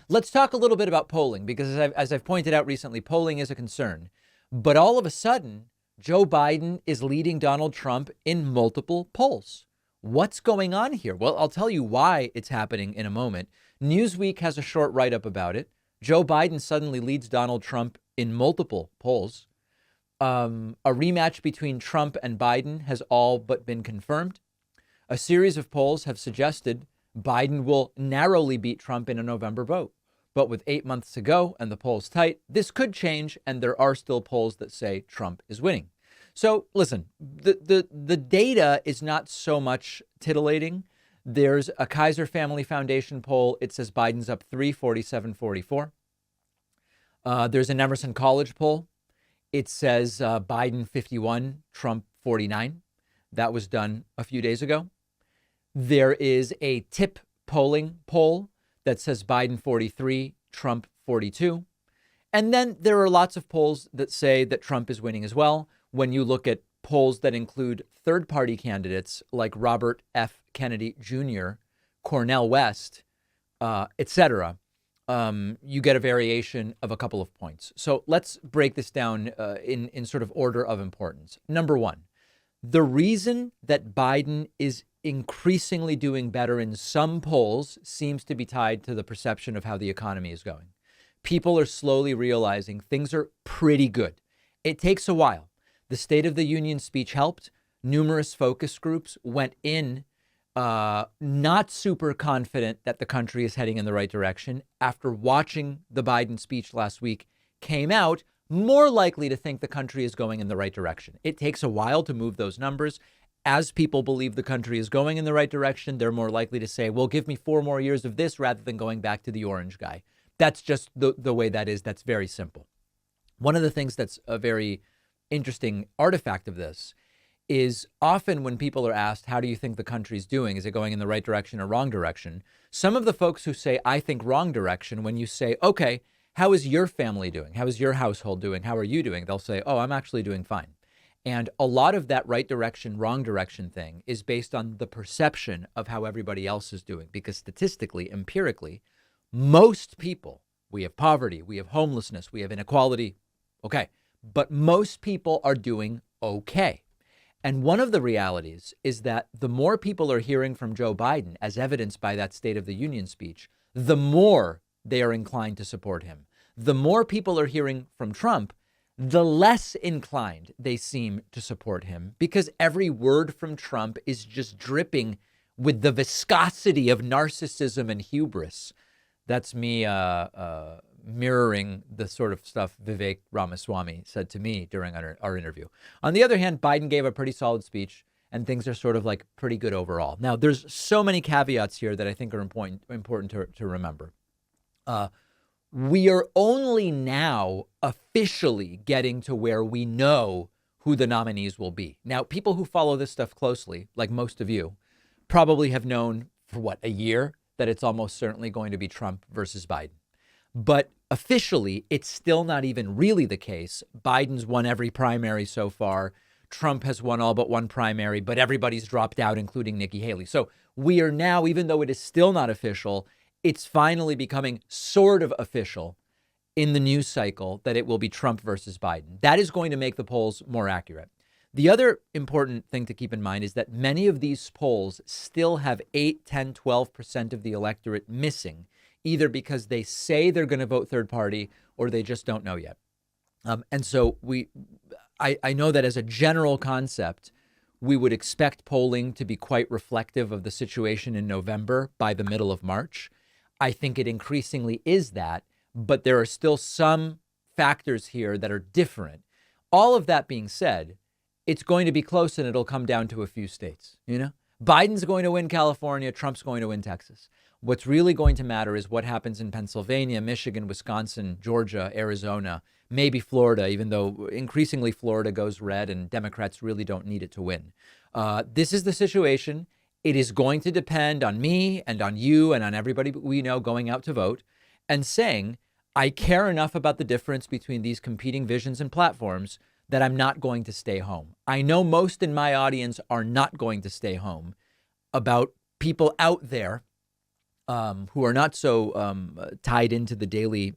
Let's talk a little bit about polling, because as I've pointed out recently, polling is a concern. But all of a sudden, Joe Biden is leading Donald Trump in multiple polls. What's going on here? Well, I'll tell you why it's happening in a moment. Newsweek has a short write-up about it. Joe Biden suddenly leads Donald Trump in multiple polls. A rematch between Trump and Biden has all but been confirmed. A series of polls have suggested Biden will narrowly beat Trump in a November vote. But with 8 months to go and the polls tight, this could change. And there are still polls that say Trump is winning. So listen, the data is not so much titillating. There's a Kaiser Family Foundation poll. It says Biden's up 347-44. There's an Emerson College poll. It says Biden 51, Trump 49. That was done a few days ago. There is a TIP polling poll that says Biden 43, Trump 42. And then there are lots of polls that say that Trump is winning as well. When you look at polls that include third-party candidates like Robert F. Kennedy Jr., Cornel West, etc., you get a variation of a couple of points. So let's break this down in sort of order of importance. Number one, the reason that Biden is increasingly doing better in some polls seems to be tied to the perception of how the economy is going. People are slowly realizing things are pretty good. It takes a while. The State of the Union speech helped. Numerous focus groups went in not super confident that the country is heading in the right direction. After watching the Biden speech last week, came out more likely to think the country is going in the right direction. It takes a while to move those numbers. As people believe the country is going in the right direction, they're more likely to say, well, give me 4 more years of this rather than going back to the orange guy. That's just the way that is. That's very simple. One of the things that's a very interesting artifact of this is often when people are asked, how do you think the country's doing? Is it going in the right direction or wrong direction? Some of the folks who say, I think wrong direction, when you say, okay, how is your family doing? How is your household doing? How are you doing? They'll say, oh, I'm actually doing fine. And a lot of that right direction, wrong direction thing is based on the perception of how everybody else is doing. Because statistically, empirically, most people, we have poverty, we have homelessness, we have inequality. Okay. But most people are doing okay. And one of the realities is that the more people are hearing from Joe Biden, as evidenced by that State of the Union speech, the more they are inclined to support him. The more people are hearing from Trump, the less inclined they seem to support him, because every word from Trump is just dripping with the viscosity of narcissism and hubris. That's me mirroring the sort of stuff Vivek Ramaswamy said to me during our interview. On the other hand, Biden gave a pretty solid speech and things are sort of like pretty good overall. Now, there's so many caveats here that I think are important to remember. We are only now officially getting to where we know who the nominees will be. Now, people who follow this stuff closely, like most of you, probably have known for a year that it's almost certainly going to be Trump versus Biden. But officially, it's still not even really the case. Biden's won every primary so far. Trump has won all but one primary, but everybody's dropped out, including Nikki Haley. So we are now, even though it is still not official, it's finally becoming sort of official in the news cycle that it will be Trump versus Biden. That is going to make the polls more accurate. The other important thing to keep in mind is that many of these polls still have 8, 10, 12% of the electorate missing, either because they say they're going to vote third party or they just don't know yet. And so I know that as a general concept, we would expect polling to be quite reflective of the situation in November by the middle of March. I think it increasingly is that, but there are still some factors here that are different. All of that being said, it's going to be close and it'll come down to a few states. Biden's going to win California. Trump's going to win Texas. What's really going to matter is what happens in Pennsylvania, Michigan, Wisconsin, Georgia, Arizona, maybe Florida, even though increasingly Florida goes red and Democrats really don't need it to win. This is the situation. It is going to depend on me and on you and on everybody we know going out to vote and saying, I care enough about the difference between these competing visions and platforms that I'm not going to stay home. I know most in my audience are not going to stay home. About people out there, who are not so tied into the daily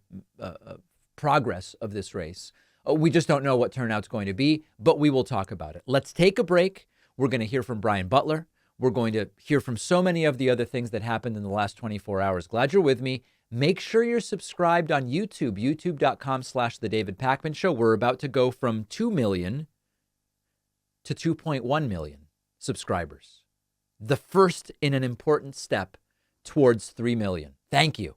progress of this race. We just don't know what turnout's going to be, but we will talk about it. Let's take a break. We're going to hear from Brian Butler. We're going to hear from so many of the other things that happened in the last 24 hours. Glad you're with me. Make sure you're subscribed on YouTube, youtube.com/The David Pakman Show. We're about to go from 2 million to 2.1 million subscribers. The first in an important step towards 3 million. Thank you.